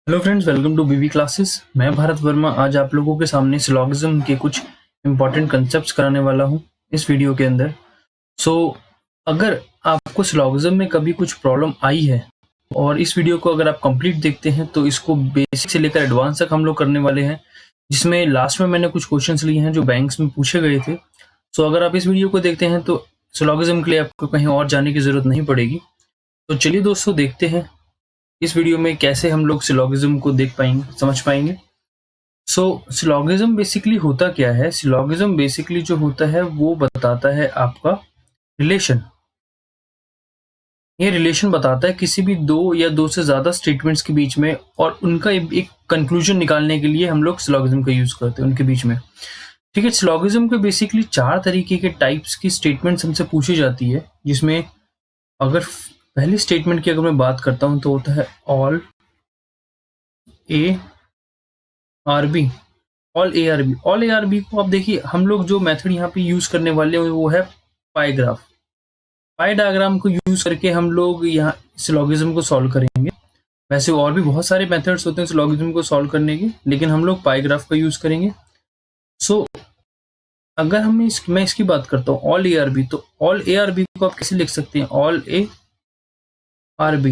Hello friends, welcome to BB classes. मैं भारत वर्मा आज आप लोगों के सामने सिलॉगिज्म के कुछ इंपॉर्टेंट कंसेप्ट्स कराने वाला हूं इस वीडियो के अंदर। अगर आपको सिलॉगिज्म में कभी कुछ प्रॉब्लम आई है और इस वीडियो को अगर आप कंप्लीट देखते हैं तो इसको बेसिक से लेकर एडवांस तक हम लोग करने वाले हैं, जिसमें लास्ट में मैंने कुछ क्वेश्चंस लिए हैं जो बैंक्स में पूछे गए थे। अगर आप इस वीडियो को देखते हैं तो सिलॉगिज्म के लिए आपको कहीं और जाने की ज़रूरत नहीं पड़ेगी। तो चलिए दोस्तों, देखते हैं इस वीडियो में कैसे हम लोग सिलॉगिज्म को देख पाएंगे, समझ पाएंगे। सिलॉगिज्म बेसिकली होता क्या है? सिलॉगिज्म बेसिकली जो होता है वो बताता है आपका रिलेशन। ये रिलेशन बताता है किसी भी दो या दो से ज्यादा स्टेटमेंट्स के बीच में, और उनका एक कंक्लूजन निकालने के लिए हम लोग सिलॉगिज्म का यूज करते हैं उनके बीच में। ठीक है, सिलॉगिज्म के बेसिकली 4 तरीके के टाइप्स की स्टेटमेंट्स हमसे पूछी जाती है, जिसमें अगर पहली स्टेटमेंट की अगर मैं बात करता हूं तो होता है all A are B. All A are B, all A are B को आप देखिए, हम लोग जो मेथड यहाँ पे यूज करने वाले हैं वो है पाई ग्राफ। पाई डायग्राम को यूज करके हम लोग यहाँ सिलॉगिज्म को सॉल्व करेंगे। वैसे और भी बहुत सारे मेथड्स होते हैं सिलॉगिज्म को सॉल्व करने के, लेकिन हम लोग पाई ग्राफ का यूज करेंगे। अगर मैं इसकी बात करता हूँ ऑल ए आर बी, तो ऑल ए आर बी को आप कैसे लिख सकते हैं? All A are B.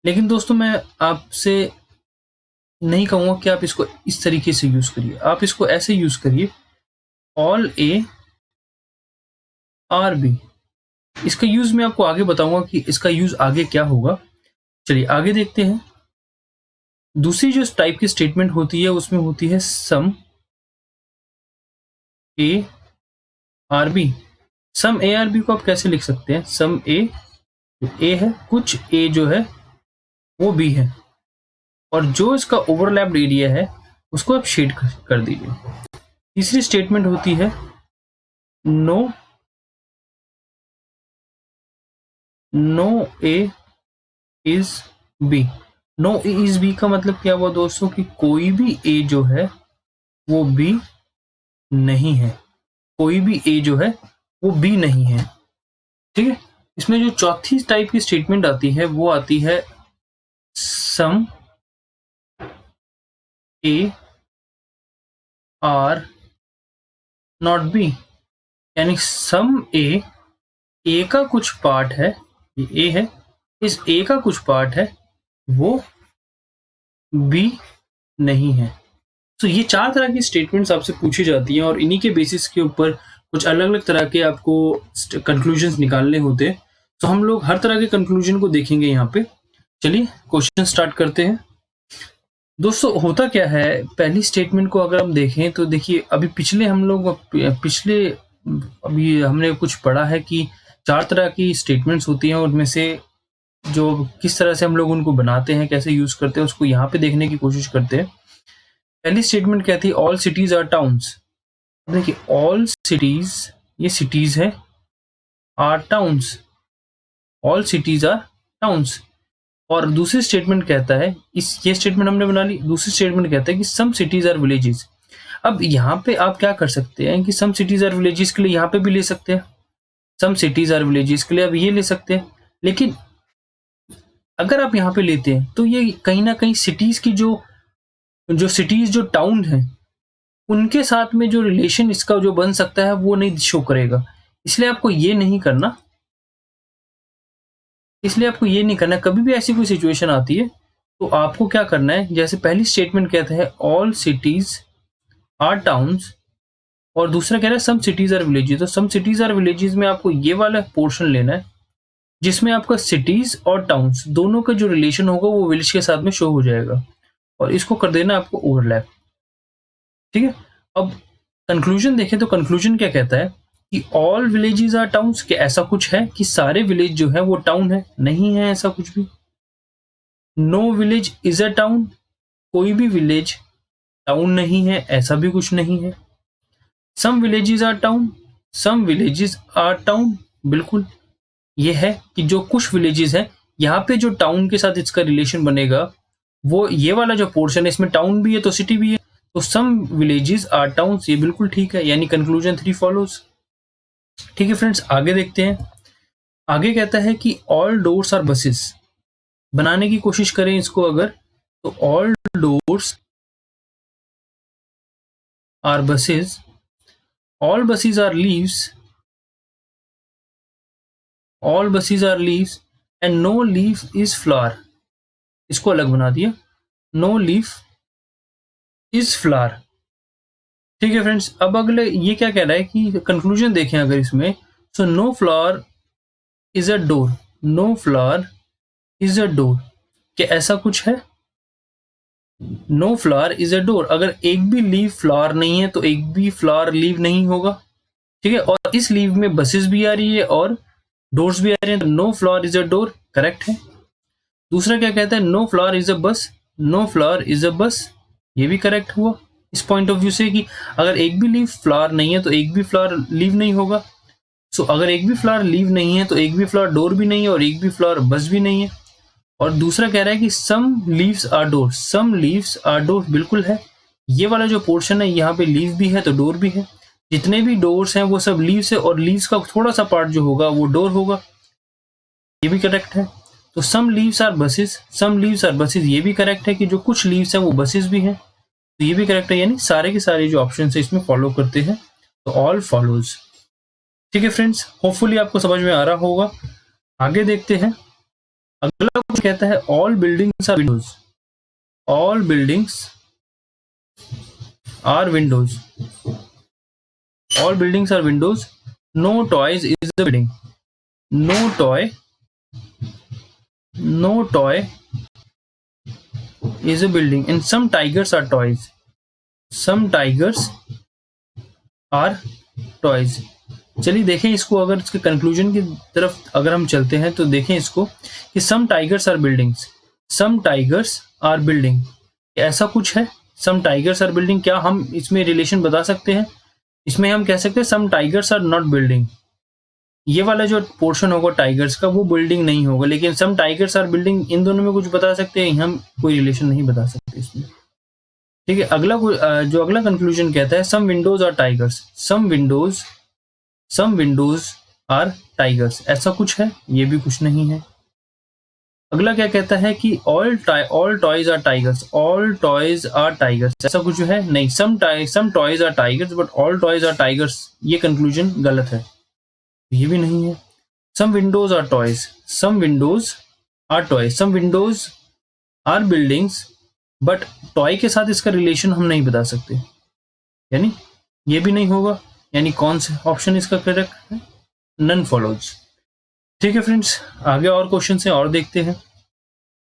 लेकिन दोस्तों, मैं आपसे नहीं कहूंगा कि आप इसको इस तरीके से यूज करिए, आप इसको ऐसे यूज करिए, ऑल ए आर बी। इसका यूज मैं आपको आगे बताऊंगा कि इसका यूज आगे क्या होगा। चलिए आगे देखते हैं। दूसरी जो टाइप की स्टेटमेंट होती है उसमें होती है some A are B. Some A are B को आप कैसे लिख सकते हैं? सम ए है, कुछ ए जो है वो बी है, और जो इसका ओवरलैप्ड एरिया है उसको आप शेड कर दीजिए। तीसरी स्टेटमेंट होती है no A is B. No A is B का मतलब क्या हुआ दोस्तों? कि कोई भी ए जो है वो बी नहीं है, कोई भी ए जो है वो बी नहीं है। ठीक है, इसमें जो चौथी टाइप की स्टेटमेंट आती है वो आती है some A are not be. यानी सम ए का कुछ पार्ट है, ये ए है, इस ए का कुछ पार्ट है वो बी नहीं है। तो ये 4 तरह की स्टेटमेंट्स आपसे पूछी जाती हैं, और इन्हीं के बेसिस के ऊपर कुछ अलग अलग तरह के आपको कंक्लूजन्स निकालने होते हैं। तो हम लोग हर तरह के कंक्लूजन को देखेंगे यहाँ पे। चलिए क्वेश्चन स्टार्ट करते हैं। दोस्तों, होता क्या है, पहली स्टेटमेंट को अगर हम देखें तो देखिए, अभी हमने कुछ पढ़ा है कि 4 तरह की स्टेटमेंट्स होती हैं, उनमें से जो किस तरह से हम लोग उनको बनाते हैं, कैसे यूज करते हैं, उसको यहाँ पे देखने की कोशिश करते हैं। पहली स्टेटमेंट कहती है ऑल सिटीज आर टाउन्स। देखिए, ऑल सिटीज, ये सिटीज है, are towns, all cities are towns. और दूसरी स्टेटमेंट कहता है, ये स्टेटमेंट हमने बना ली। दूसरी स्टेटमेंट कहता है कि सम सिटीज आर विलेजेस। अब यहाँ पे आप क्या कर सकते हैं कि सम सिटीज आर विलेजेस के लिए यहाँ पे भी ले सकते हैं, सम सिटीज आर विलेजेस के लिए अब ये ले सकते हैं। लेकिन अगर आप यहाँ पे लेते हैं तो ये कहीं ना कहीं सिटीज की जो सिटीज जो टाउन है उनके साथ में जो रिलेशन इसका जो बन सकता है वो नहीं शो करेगा। इसलिए आपको ये नहीं करना, कभी भी ऐसी कोई सिचुएशन आती है तो आपको क्या करना है, जैसे पहली स्टेटमेंट कहता है ऑल सिटीज आर टाउन्स, और दूसरा कह रहा है सम सिटीज आर विलेजेस। तो सम सिटीज आर विलेजेस में आपको ये वाला पोर्शन लेना है जिसमें आपका सिटीज और टाउन्स दोनों का जो रिलेशन होगा वो विलेज के साथ में शो हो जाएगा, और इसको कर देना आपको ओवरलैप। ठीक है, अब कंक्लूजन देखें तो कंक्लूजन क्या कहता है कि ऑल विलेजेस आर टाउन्स। क्या ऐसा कुछ है कि सारे विलेज जो है वो टाउन है? नहीं है ऐसा कुछ भी। No village is a town, कोई भी विलेज टाउन नहीं है, ऐसा भी कुछ नहीं है। Some villages are town, some villages are town, बिल्कुल ये है कि जो कुछ विलेजेस हैं यहाँ पे जो टाउन के साथ इसका रिलेशन बनेगा वो ये वाला जो पोर्शन है, इसमें टाउन भी है तो सिटी भी है, तो सम विलेजेस आर टाउन्स, ये बिल्कुल ठीक है, यानी कंक्लूजन 3 फॉलोज। ठीक है फ्रेंड्स, आगे देखते हैं। आगे कहता है कि ऑल डोर्स आर बसेस। बनाने की कोशिश करें इसको अगर, तो all doors are buses, all buses are leaves, all buses are leaves and no leaf is flower. इसको अलग बना दिया, no leaf is flower. ठीक है फ्रेंड्स, अब अगले ये क्या कह रहा है कि कंक्लूजन देखें अगर इसमें, so no flower is a door, no flower is a door, क्या ऐसा कुछ है? No flower is a door, अगर एक भी लीव फ्लावर नहीं है तो एक भी फ्लावर लीव नहीं होगा, ठीक है, और इस लीव में बसेस भी आ रही है और डोर्स भी आ रहे हैं, तो no flower is a door correct है। दूसरा क्या कहता है, नो फ्लावर इज अ बस, नो फ्लावर इज अ बस, ये भी करेक्ट हुआ इस पॉइंट ऑफ व्यू से कि अगर एक भी लीव फ्लावर नहीं है तो एक भी फ्लावर लीव नहीं होगा। सो अगर एक भी फ्लावर लीव नहीं है तो एक भी फ्लावर डोर भी नहीं है और एक भी फ्लावर बस भी नहीं है। और दूसरा कह रहा है कि some leaves are door, some leaves are door, बिल्कुल है, ये वाला जो पोर्शन है यहाँ पे लीव भी है तो डोर भी है, जितने भी डोर्स हैं वो सब लीव्स है और लीव्स का थोड़ा सा पार्ट जो होगा वो डोर होगा, ये भी करेक्ट है। तो some leaves are buses, some leaves are buses, ये भी करेक्ट है कि जो कुछ लीव्स हैं वो बसेस भी हैं, तो ये भी करेक्ट है, यानी सारे के सारे जो ऑप्शन है इसमें फॉलो करते हैं, तो ऑल फॉलोज। ठीक है फ्रेंड्स, होपफुली आपको समझ में आ रहा होगा। आगे देखते हैं, अगला कहता है all buildings are windows, all buildings are windows, all buildings are windows, no toys is the building, no toy, no toy is a building and some tigers are toys, some tigers are toys। चलिए देखें इसको, अगर इसके conclusion की तरफ अगर हम चलते हैं तो देखें इसको कि some tigers are buildings, some tigers are building, ऐसा कुछ है, some tigers are building, क्या हम इसमें रिलेशन बता सकते हैं? इसमें हम कह सकते हैं some tigers are not building, ये वाला जो पोर्शन होगा टाइगर्स का वो बिल्डिंग नहीं होगा, लेकिन सम टाइगर्स आर बिल्डिंग, इन दोनों में कुछ बता सकते हैं? हम कोई रिलेशन नहीं बता सकते इसमें। ठीक है, अगला जो अगला कंक्लूजन कहता है some windows are tigers, some windows are tigers, ऐसा कुछ है? ये भी कुछ नहीं है। अगला क्या कहता है कि all toys are tigers, all toys are tigers, ऐसा कुछ है? नहीं, some toys are tigers but all toys are tigers, ये कंक्लूजन गलत है, ये भी नहीं है। Some windows are toys, some windows are toys, some windows are buildings, but toy के साथ इसका रिलेशन हम नहीं बता सकते, यानी ये भी नहीं होगा, यानी कौन सा ऑप्शन इसका करेक्ट है? None follows. ठीक है फ्रेंड्स, आगे और क्वेश्चन से और देखते हैं।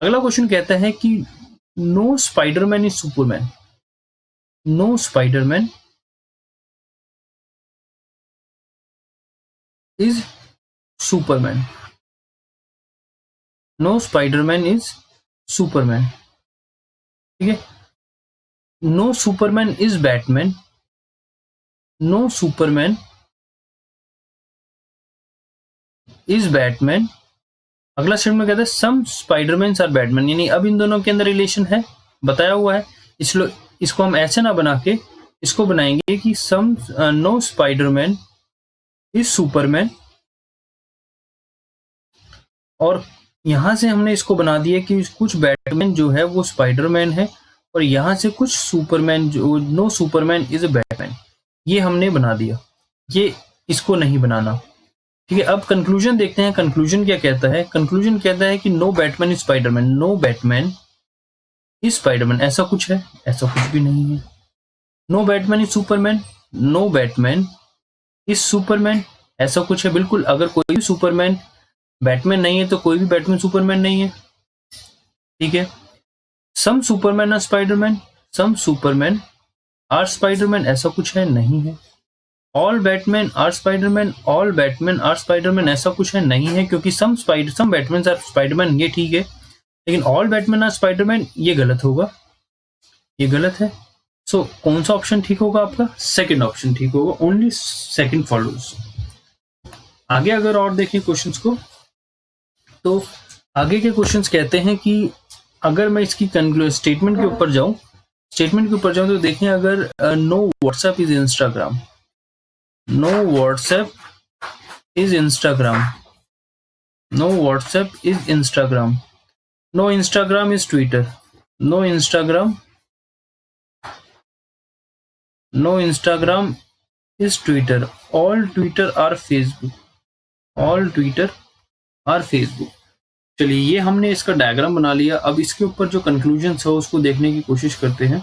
अगला क्वेश्चन कहता है कि no Spiderman is Superman, no Spiderman is Superman, no Spider-Man is Superman, ठीक है, no Superman is Batman, no Superman is Batman। अगला स्टेटमेंट में कहता है सम स्पाइडरमैन आर बैटमैन, यानी अब इन दोनों के अंदर रिलेशन है, बताया हुआ है, इसको हम ऐसे ना बना के इसको बनाएंगे कि सम नो स्पाइडरमैन इज सुपरमैन, और यहां से हमने इसको बना दिया कि कुछ बैटमैन जो है वो स्पाइडरमैन है, और यहां से कुछ सुपरमैन जो no Superman is a Batman, ये हमने बना दिया, ये इसको नहीं बनाना। ठीक है, अब कंक्लूजन देखते हैं, कंक्लूजन क्या कहता है? कंक्लूजन कहता है कि no Batman is Spiderman, no Batman is Spiderman, ऐसा कुछ है? ऐसा कुछ भी नहीं है। No Batman is Superman, no Batman is Superman, ऐसा कुछ है? बिल्कुल, अगर कोई भी सुपरमैन बैटमैन नहीं है तो कोई भी बैटमैन सुपरमैन नहीं है। ठीक है, some Superman are Spiderman, some Superman are Spiderman, ऐसा कुछ है? नहीं है। All Batman are Spiderman, all Batman are Spiderman, ऐसा कुछ है? नहीं है, क्योंकि सम बैटमैन आर स्पाइडरमैन ये ठीक है, लेकिन ऑल बैटमैन आर स्पाइडरमैन ये गलत होगा, ये गलत है। सो कौन सा ऑप्शन ठीक होगा आपका? सेकंड ऑप्शन ठीक होगा, ओनली सेकंड फॉलोज। आगे अगर और देखें क्वेश्चंस को, तो आगे के क्वेश्चंस कहते हैं कि अगर मैं इसकी स्टेटमेंट के ऊपर जाऊं, तो देखें अगर no WhatsApp is Instagram, no WhatsApp is Instagram, no WhatsApp is Instagram, no Instagram is Twitter, no Instagram, no Instagram is Twitter, all Twitter are Facebook, all Twitter are Facebook. चलिए ये हमने इसका डायग्राम बना लिया। अब इसके ऊपर जो कंक्लूजन है उसको देखने की कोशिश करते हैं।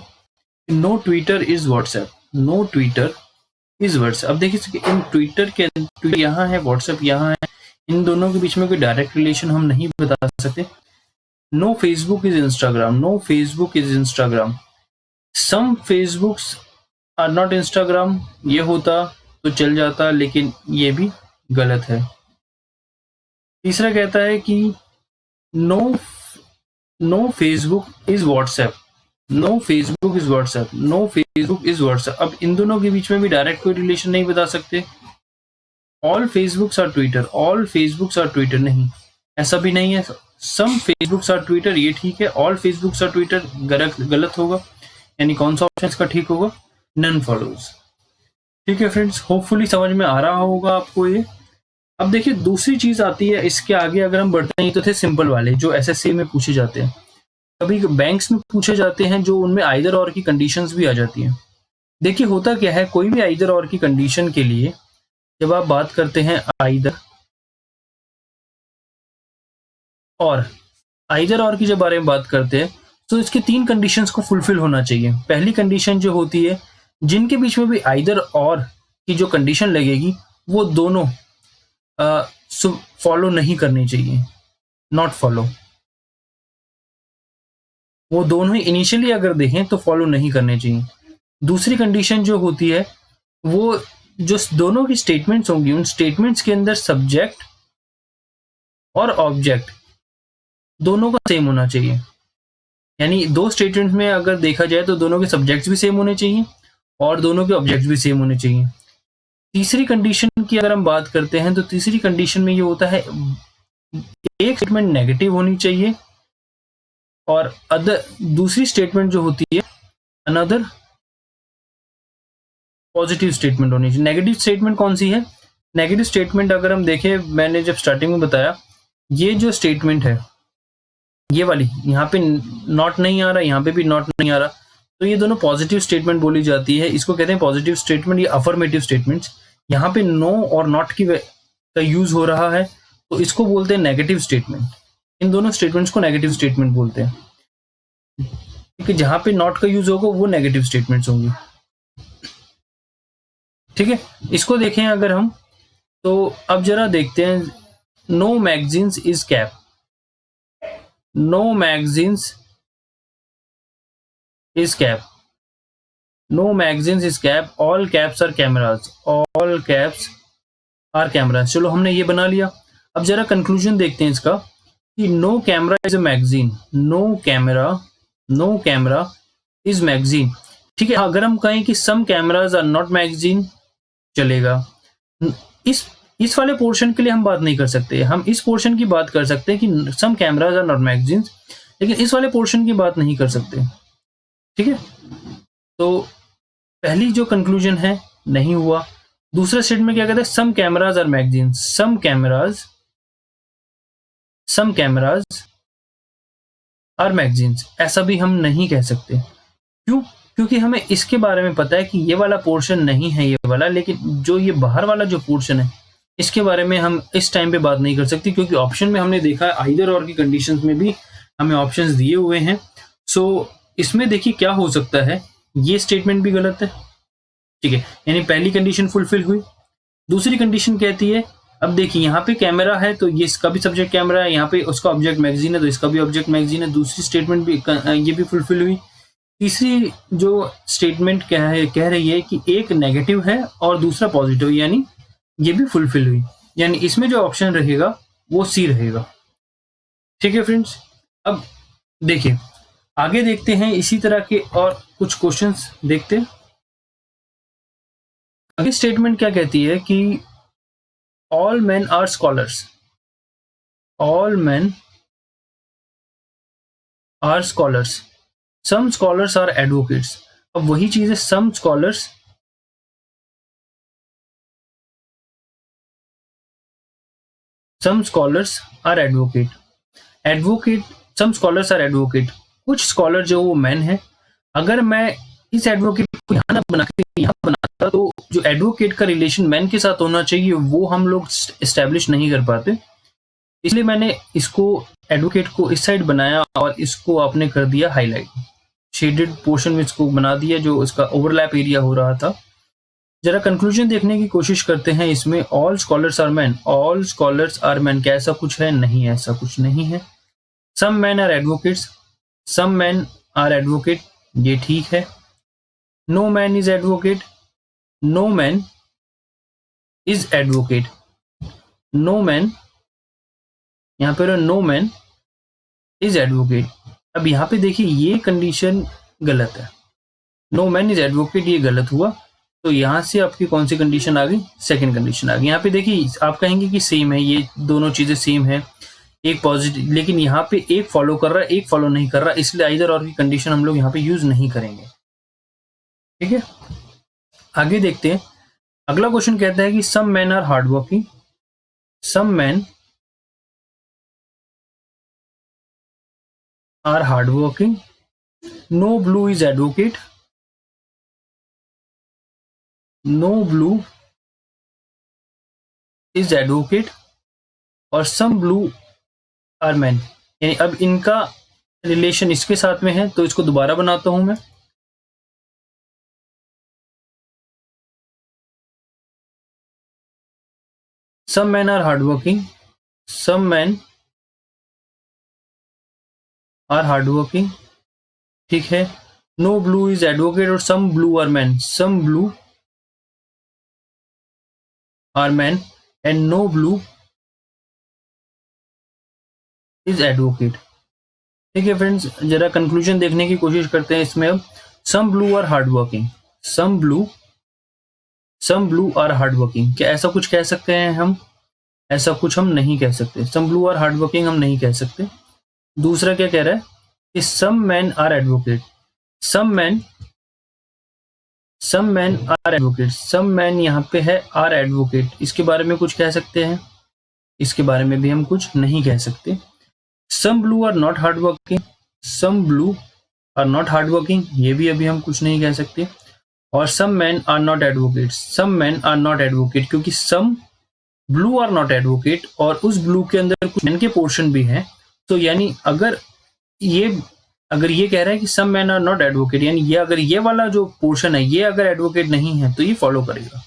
No Twitter is WhatsApp, no Twitter is WhatsApp. अब देखिए इन ट्विटर के यहाँ है, व्हाट्सएप यहाँ है, इन दोनों के बीच में कोई डायरेक्ट रिलेशन हम नहीं बता सकते। No Facebook is Instagram, no Facebook is Instagram, some Facebooks are not Instagram, ये होता तो चल जाता, लेकिन ये भी गलत है। तीसरा कहता है कि no no Facebook is WhatsApp, no Facebook is WhatsApp, no Facebook is WhatsApp. अब इन दोनों के बीच में भी डायरेक्ट कोई रिलेशन नहीं बता सकते। All Facebooks are Twitter, all Facebooks are Twitter, नहीं, ऐसा भी नहीं है। सम फेसबुक्स आर ट्विटर, ये ठीक है। ऑल फेसबुक्स आर ट्विटर गलत होगा। यानी कौन सा ऑप्शन इसका ठीक होगा? None follows. ठीक है फ्रेंड्स, होपफुली समझ में आ रहा होगा आपको ये। अब देखिए दूसरी चीज आती है इसके आगे, अगर हम बढ़ते हैं, तो थे सिंपल वाले जो एसएससी में पूछे जाते हैं, कभी बैंक्स में पूछे जाते हैं, जो उनमें आइदर और की कंडीशंस भी आ जाती हैं। देखिए होता क्या है, कोई भी आइदर और की कंडीशन के लिए जब आप बात करते हैं आइदर और की जब बारे में बात करते हैं, तो इसके 3 कंडीशंस को फुलफिल होना चाहिए। पहली कंडीशन जो होती है, जिनके बीच में भी आइदर और की जो कंडीशन लगेगी, वो दोनों फॉलो नहीं करनी चाहिए, नॉट फॉलो। वो दोनों ही इनिशियली अगर देखें तो फॉलो नहीं करने चाहिए। दूसरी कंडीशन जो होती है, वो जो दोनों की स्टेटमेंट्स होंगी, उन स्टेटमेंट्स के अंदर सब्जेक्ट और ऑब्जेक्ट दोनों का सेम होना चाहिए। यानी 2 स्टेटमेंट्स में अगर देखा जाए तो दोनों के सब्जेक्ट्स भी सेम होने चाहिए और दोनों के ऑब्जेक्ट्स भी सेम होने चाहिए। तीसरी कंडीशन की अगर हम बात करते हैं, तो तीसरी कंडीशन में ये होता है, एक स्टेटमेंट नेगेटिव होनी चाहिए और दूसरी स्टेटमेंट जो होती है, अनदर पॉजिटिव स्टेटमेंट होनी चाहिए। नेगेटिव स्टेटमेंट कौन सी है? नेगेटिव स्टेटमेंट अगर हम देखें, मैंने जब स्टार्टिंग में बताया, ये जो स्टेटमेंट है, ये वाली, यहाँ पे नॉट नहीं आ रहा, यहाँ पे भी नॉट नहीं आ रहा, तो ये दोनों पॉजिटिव स्टेटमेंट बोली जाती है। इसको कहते हैं पॉजिटिव स्टेटमेंट या अफर्मेटिव स्टेटमेंट्स। यहाँ पे नो और नॉट की का यूज हो रहा है, तो इसको बोलते हैं नेगेटिव स्टेटमेंट। इन दोनों स्टेटमेंट्स को नेगेटिव स्टेटमेंट बोलते हैं, क्योंकि जहां पे नॉट का यूज होगा वो नेगेटिव स्टेटमेंट्स होंगी। ठीक है, इसको देखें अगर हम, तो अब जरा देखते हैं, no magazines is cap, no magazines is cap, no magazines is cap, all caps are cameras, all caps are cameras. चलो हमने ये बना लिया। अब जरा कंक्लूजन देखते हैं इसका, कि no camera is a magazine, no camera is magazine. ठीक है, अगर हम कहें कि some cameras are not magazine, चलेगा। इस वाले पोर्शन के लिए हम बात नहीं कर सकते। हम इस पोर्शन की बात कर सकते हैं कि some cameras are not magazines, लेकिन इस वाले पोर्शन की बात नहीं कर सकते। ठीक है, तो पहली जो कंक्लूजन है, नहीं हुआ। दूसरे स्टेटमेंट में क्या कहते हैं? Some cameras are magazines, some cameras are magazines, ऐसा भी हम नहीं कह सकते। क्यों? क्योंकि हमें इसके बारे में पता है कि ये वाला पोर्शन नहीं है ये वाला, लेकिन जो ये बाहर वाला जो पोर्शन है, इसके बारे में हम इस टाइम पे बात नहीं कर सकते, क्योंकि ऑप्शन में हमने देखा है आइदर और की कंडीशंस में भी हमें ऑप्शंस दिए हुए हैं। सो इसमें देखिए क्या हो सकता है, ये स्टेटमेंट भी गलत है। ठीक है, यानी पहली कंडीशन फुलफिल हुई। दूसरी कंडीशन कहती है, अब देखिए यहाँ पे कैमरा है तो ये इसका भी सब्जेक्ट कैमरा है, यहाँ पे उसका ऑब्जेक्ट मैगजीन है तो इसका भी ऑब्जेक्ट मैगजीन है। दूसरी स्टेटमेंट भी ये भी फुलफिल हुई। तीसरी जो स्टेटमेंट कह रही है कि एक नेगेटिव है और दूसरा पॉजिटिव, यानी ये भी फुलफिल हुई। यानी इसमें जो ऑप्शन रहेगा वो सी रहेगा। ठीक है फ्रेंड्स, अब देखिए आगे देखते हैं इसी तरह के और कुछ क्वेश्चंस देखते हैं। आगे स्टेटमेंट क्या कहती है कि all men are scholars, all men are scholars, some scholars are advocates. अब वही चीज है, some scholars are advocate, some scholars are advocate, कुछ स्कॉलर जो वो मैन है, अगर मैं इस एडवोकेट को यहाँ ना बना के यहाँ बनाता तो जो एडवोकेट का रिलेशन मैन के साथ होना चाहिए वो हम लोग एस्टेब्लिश नहीं कर पाते, इसलिए मैंने इसको एडवोकेट को इस साइड बनाया और इसको आपने कर दिया हाईलाइट, शेडेड पोर्शन में इसको बना दिया जो इसका ओवरलैप एरिया हो रहा था। जरा कंक्लूजन देखने की कोशिश करते हैं इसमें। All scholars are man, all scholars are man, क्या ऐसा कुछ है? नहीं, ऐसा कुछ नहीं है। Some man are advocates, some man are advocate, ये ठीक है। No man is advocate, no man is advocate, no man, यहाँ पर नो मैन इज एडवोकेट। अब यहाँ पे देखिए ये कंडीशन गलत है, नो मैन इज एडवोकेट ये गलत हुआ, तो यहाँ से आपकी कौन सी कंडीशन आ गई? सेकंड कंडीशन आ गई। यहाँ पे देखिए आप कहेंगे कि सेम है, ये दोनों चीजें सेम है, एक पॉजिटिव, लेकिन यहाँ पे एक फॉलो कर रहा है एक फॉलो नहीं कर रहा, इसलिए आइदर और की कंडीशन हम लोग यहाँ पे यूज नहीं करेंगे। ठीक है, आगे देखते हैं। अगला क्वेश्चन कहता है कि some man are hard working, some man are hard working, no blue is advocate, no blue is advocate और सम ब्लू आर मैन। यानी अब इनका रिलेशन इसके साथ में है, तो इसको दोबारा बनाता हूं मैं। Some man are hard working, some man are hard working, ठीक है। नो ब्लू इज एडवोकेट और some blue are man, some blue are man and no blue is advocate. ठीक है फ्रेंड्स, जरा कंक्लूजन देखने की कोशिश करते हैं इसमें। अब some blue are hard working, some blue are hard working, क्या ऐसा कुछ कह सकते हैं हम? ऐसा कुछ हम नहीं कह सकते, some blue are hard working हम नहीं कह सकते। दूसरा क्या कह रहा है कि some man are advocate, some man are advocate, some man यहाँ पे है आर एडवोकेट, इसके बारे में कुछ कह सकते हैं? इसके बारे में भी हम कुछ नहीं कह सकते। Some blue are not hard working, some blue are not hard working, ये भी अभी हम कुछ नहीं कह सकते। और some man are not advocate, some man are not advocate, क्योंकि some blue are not advocate और उस ब्लू के अंदर कुछ मैन के पोर्शन भी हैं, तो यानी अगर ये कह रहा है कि some man are not advocate, यानी ये अगर ये वाला जो पोर्शन है ये अगर एडवोकेट नहीं है तो ये फॉलो करेगा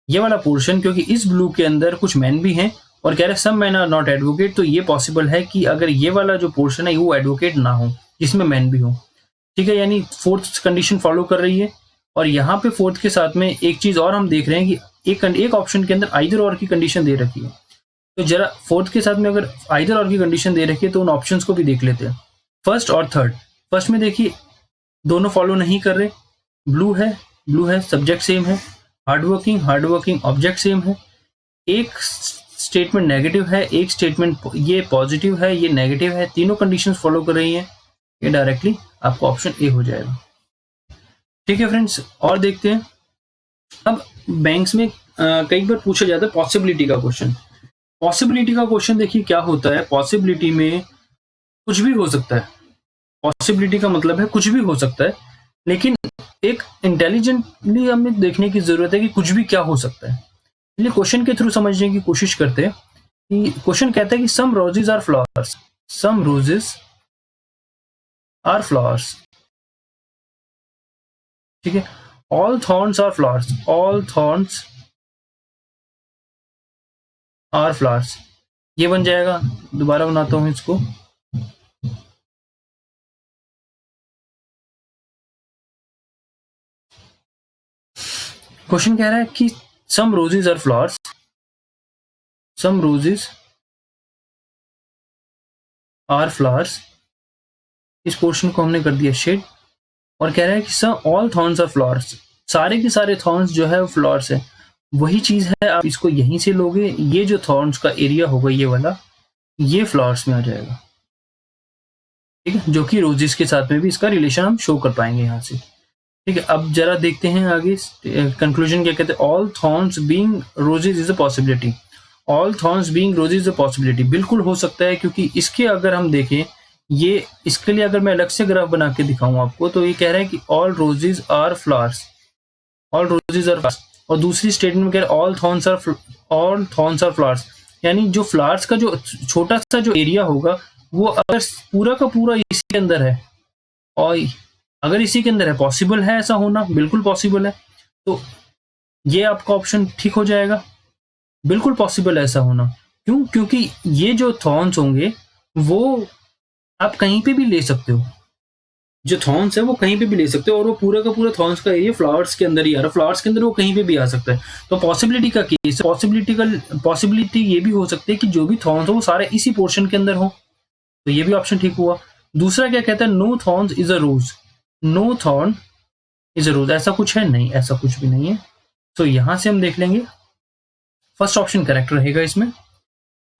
ये वाला पोर्शन, क्योंकि इस ब्लू के अंदर कुछ मैन भी हैं और कह रहे हैं सम मैन आर नॉट एडवोकेट, तो ये पॉसिबल है कि अगर ये वाला जो पोर्शन है वो एडवोकेट ना हो जिसमें मैन भी हो। ठीक है, यानी फोर्थ कंडीशन फॉलो कर रही है। और यहाँ पे फोर्थ के साथ में एक चीज और हम देख रहे हैं कि एक ऑप्शन के अंदर आइदर और की कंडीशन दे रखी है, तो जरा फोर्थ के साथ में अगर आइदर और की कंडीशन दे रखी है तो उन ऑप्शंस को भी देख लेते हैं, फर्स्ट और थर्ड। फर्स्ट में देखिए दोनों फॉलो नहीं कर रहे, ब्लू है सब्जेक्ट सेम है, हार्ड वर्किंग ऑब्जेक्ट सेम है, एक स्टेटमेंट नेगेटिव है, एक स्टेटमेंट ये पॉजिटिव है, ये नेगेटिव है, तीनों कंडीशंस फॉलो कर रही हैं, ये डायरेक्टली आपको ऑप्शन ए हो जाएगा। ठीक है फ्रेंड्स, और देखते हैं। अब बैंक्स में कई बार पूछा जाता है पॉसिबिलिटी का क्वेश्चन। पॉसिबिलिटी का क्वेश्चन देखिए क्या होता है, पॉसिबिलिटी में कुछ भी हो सकता है। पॉसिबिलिटी का मतलब है कुछ भी हो सकता है, लेकिन एक इंटेलिजेंटली हमें देखने की जरूरत है कि कुछ भी क्या हो सकता है। इसलिए क्वेश्चन के थ्रू समझने की कोशिश करते हैं कि क्वेश्चन कहता है कि some roses are flowers, some roses are flowers, ठीक है। All thorns are flowers, all thorns are flowers, ये बन जाएगा। दोबारा बनाता हूं इसको। क्वेश्चन कह रहा है कि some roses are flowers, some roses are flowers, इस पोर्शन को हमने कर दिया शेड, और कह रहा है कि some all thorns are flowers, सारे के सारे थॉर्न्स जो है वो फ्लावर्स है। वही चीज है, आप इसको यहीं से लोगे, ये जो थॉर्न्स का एरिया होगा ये वाला, ये फ्लावर्स में आ जाएगा, ठीक है, जो कि रोजेस के साथ में भी इसका रिलेशन हम शो कर पाएंगे यहाँ से। ठीक है, अब जरा देखते हैं आगे कंक्लूजन क्या कहते हैं। All thorns being roses is a possibility, all thorns being roses is a possibility, बिल्कुल हो सकता है, क्योंकि इसके अगर हम देखें ये इसके लिए अगर मैं अलग से ग्राफ बना के दिखाऊं आपको, तो ये कह रहा है कि all roses are flowers, all roses are flowers, और दूसरी स्टेटमेंट में कह रहा है ऑल थॉर्न्स आर फ्लावर्स, यानी जो फ्लावर्स का जो छोटा सा जो एरिया होगा वो अगर पूरा का पूरा इसी के अंदर है, और अगर इसी के अंदर है, पॉसिबल है ऐसा होना, बिल्कुल पॉसिबल है, तो ये आपका ऑप्शन ठीक हो जाएगा, बिल्कुल पॉसिबल है ऐसा होना। क्यों? क्योंकि ये जो थॉर्न्स होंगे वो आप कहीं पे भी ले सकते हो, जो थॉर्न्स है वो कहीं पे भी ले सकते हो, और वो पूरा का पूरा थॉर्न्स का एरिया फ्लावर्स के अंदर ही आ रहा है, फ्लावर्स के अंदर वो कहीं पे भी आ सकता है। तो पॉसिबिलिटी का केस, पॉसिबिलिटी ये भी हो सकती है कि जो भी थॉर्न्स हो वो सारे इसी पोर्शन के अंदर हो, तो ये भी ऑप्शन ठीक हुआ। दूसरा क्या कहता है, no thorns is a rose, no thorn is a rose, ऐसा कुछ है नहीं, ऐसा कुछ भी नहीं है। तो यहां से हम देख लेंगे फर्स्ट ऑप्शन करेक्ट रहेगा इसमें।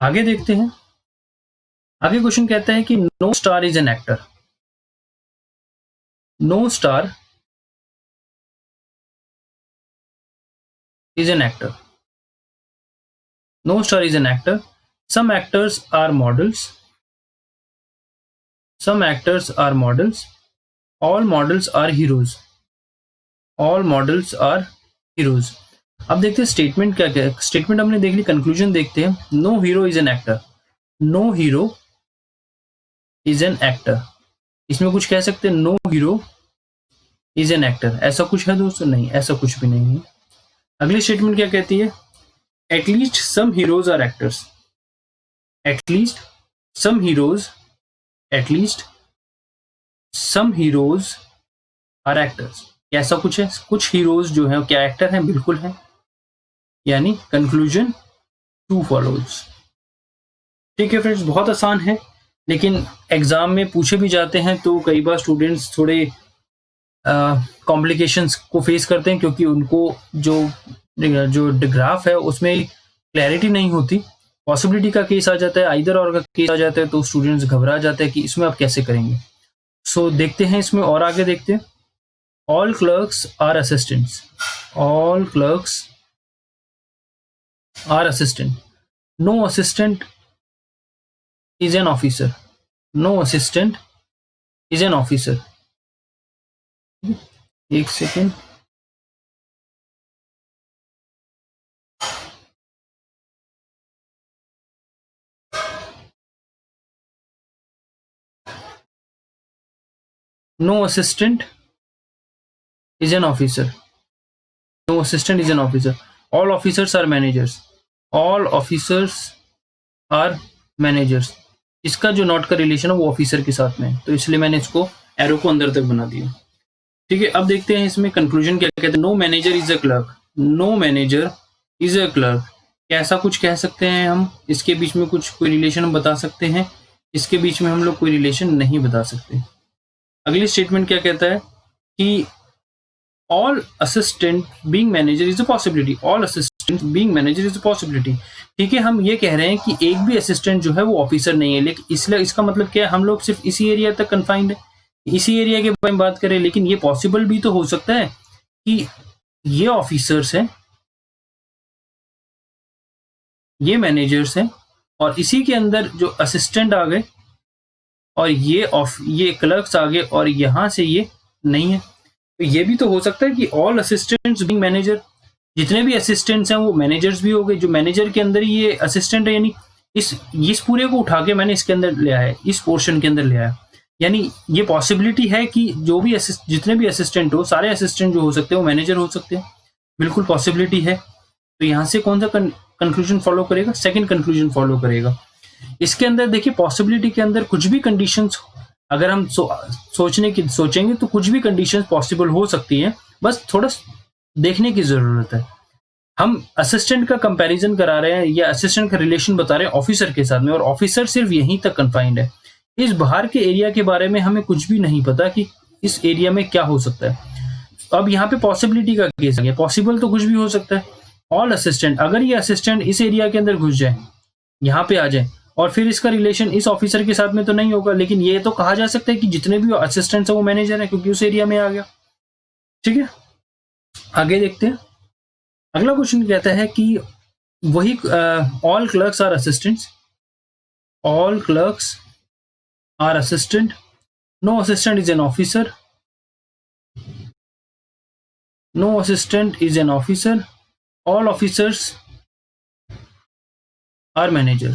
आगे देखते हैं, आगे क्वेश्चन कहता है कि no star is an actor, no star is an actor, no star is an actor, some actors are models, some actors are models, all models are heroes, all models are heroes। अब देखते हैं statement क्या क्या है, statement हमने देख ली, conclusion देखते हैं। No hero is an actor, no hero is an actor, इसमें कुछ कह सकते हैं no hero is an actor, ऐसा कुछ है दोस्तों? नहीं, ऐसा कुछ भी नहीं है। अगली स्टेटमेंट क्या कहती है, at least some heroes are actors, at least some heroes, at least some heroes are actors, ऐसा कुछ है, कुछ हीरोज जो है क्या एक्टर हैं? बिल्कुल है, यानी कंक्लूजन टू फॉलोज। ठीक है फ्रेंड्स, बहुत आसान है, लेकिन एग्जाम में पूछे भी जाते हैं तो कई बार स्टूडेंट्स थोड़े कॉम्प्लिकेशंस को फेस करते हैं, क्योंकि उनको जो ग्राफ है उसमें क्लैरिटी नहीं होती, पॉसिबिलिटी का केस आ जाता है, आइदर और का केस आ जाता है, तो स्टूडेंट्स घबरा जाते हैं कि इसमें आप कैसे करेंगे। सो देखते हैं इसमें और आगे देखते हैं। All clerks are assistants, all clerks are assistant, no assistant is an officer, no assistant is an officer. एक second, no assistant is an officer, no assistant is an officer, all officers are managers, all officers are managers। इसका जो not का relation है वो officer के साथ में है, तो इसलिए मैंने इसको एरो को अंदर तक बना दिया। ठीक है, अब देखते हैं इसमें कंक्लूजन क्या कहते हैं। No manager is a clerk, no manager is a clerk, कैसा कुछ कह सकते हैं हम? इसके बीच में कुछ कोई रिलेशन हम बता सकते हैं? इसके बीच में हम लोग कोई रिलेशन नहीं बता सकते। अगली स्टेटमेंट क्या कहता है कि all assistant being manager is a possibility, all assistant being manager is a possibility. ठीक है, हम ये कह रहे हैं कि एक भी असिस्टेंट जो है वो ऑफिसर नहीं है, लेकिन इसलिए इसका मतलब क्या है, हम लोग सिर्फ इसी एरिया तक कन्फाइंड है, इसी एरिया के बारे में बात करें, लेकिन ये पॉसिबल भी तो हो सकता है कि ये ऑफिसर्स हैं, ये मैनेजर्स हैं, और इसी के अंदर जो असिस्टेंट आ गए, और ये क्लर्क्स आ गए, और यहां से ये नहीं है। तो ये भी तो हो सकता है कि ऑल असिस्टेंट्स बीइंग मैनेजर, जितने भी असिस्टेंट्स हैं वो मैनेजर्स भी हो गए, जो मैनेजर के अंदर ही ये असिस्टेंट है, यानी इस पूरे को उठा के मैंने इसके अंदर ले आया, इस पोर्शन के अंदर ले आया, यानी ये पॉसिबिलिटी है कि जो भी जितने भी असिस्टेंट हो, सारे असिस्टेंट जो हो सकते हैं वो मैनेजर हो सकते हैं, बिल्कुल पॉसिबिलिटी है। तो यहाँ से कौन सा कंक्लूजन फॉलो करेगा? सेकंड कंक्लूजन फॉलो करेगा। इसके अंदर देखिए, पॉसिबिलिटी के अंदर कुछ भी कंडीशंस अगर हम सोचेंगे तो कुछ भी कंडीशंस पॉसिबल हो सकती हैं, बस थोड़ा देखने की जरूरत है। हम असिस्टेंट का कंपैरिजन करा रहे हैं या असिस्टेंट का रिलेशन बता रहे हैं ऑफिसर के साथ में, और ऑफिसर सिर्फ यहीं तक कन्फाइंड है। इस बाहर के एरिया के बारे में हमें कुछ भी नहीं पता कि इस एरिया में क्या हो सकता है। अब यहाँ पे पॉसिबिलिटी का केस आ गया, पॉसिबल तो कुछ भी हो सकता है। ऑल असिस्टेंट, अगर ये असिस्टेंट इस एरिया के अंदर घुस जाए, यहाँ पे आ जाए, और फिर इसका रिलेशन इस ऑफिसर के साथ में तो नहीं होगा, लेकिन ये तो कहा जा सकता है कि जितने भी असिस्टेंट्स है वो मैनेजर है, क्योंकि उस एरिया में आ गया। ठीक है, आगे देखते हैं। अगला क्वेश्चन कहता है कि वही all clerks are assistants, all clerks are assistant. No assistant is an officer. No assistant is an officer. All officers are manager.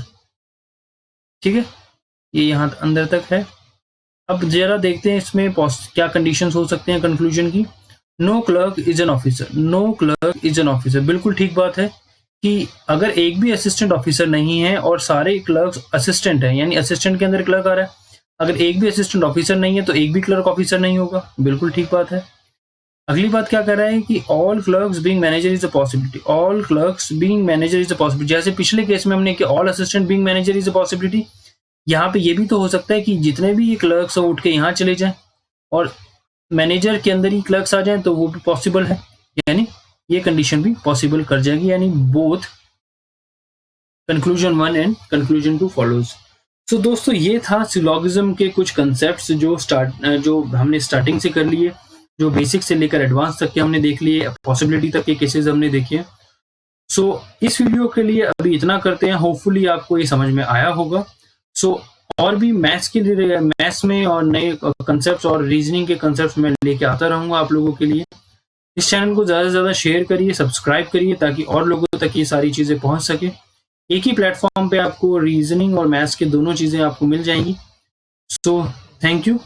ठीक है, ये यहाँ अंदर तक है। अब जरा देखते हैं इसमें क्या कंडीशंस हो सकते हैं कंक्लूजन की। No clerk is an officer. No clerk is an officer, बिल्कुल ठीक बात है कि अगर एक भी असिस्टेंट ऑफिसर नहीं है और सारे क्लर्क असिस्टेंट हैं, यानी असिस्टेंट के अंदर क्लर्क आ रहा है, अगर एक भी असिस्टेंट ऑफिसर नहीं है तो एक भी क्लर्क ऑफिसर नहीं होगा, बिल्कुल ठीक बात है। अगली बात क्या कर रहा है कि all clerks being manager is a possibility. All clerks being manager is a possibility, जैसे पिछले केस में हमने कि all assistant being manager is a possibility, यहाँ पे ये भी तो हो सकता है कि जितने भी ये क्लर्क्स उठ के यहाँ चले जाएं और मैनेजर के अंदर ही क्लर्क्स आ जाएं, तो वो भी पॉसिबल है, यानी ये कंडीशन भी पॉसिबल कर जाएगी, यानी both conclusion 1 and conclusion 2 follows. So दोस्तों, ये था सिलोगिज्म के कुछ कंसेप्ट्स जो हमने स्टार्टिंग से कर लिए, जो बेसिक से लेकर एडवांस तक के हमने देख लिए, पॉसिबिलिटी तक के केसेस हमने देखे। सो इस वीडियो के लिए अभी इतना करते हैं, होपफुली आपको ये समझ में आया होगा। सो और भी मैथ्स के लिए, मैथ्स में और नए कंसेप्ट्स और रीजनिंग के कंसेप्ट्स मैं लेके आता रहूंगा आप लोगों के लिए। इस चैनल को ज़्यादा से ज़्यादा शेयर करिए, सब्सक्राइब करिए, ताकि और लोगों तक ये सारी चीज़ें पहुंच सके। एक ही प्लेटफॉर्म पे आपको रीजनिंग और मैथ्स के दोनों चीज़ें आपको मिल जाएंगी। So thank you.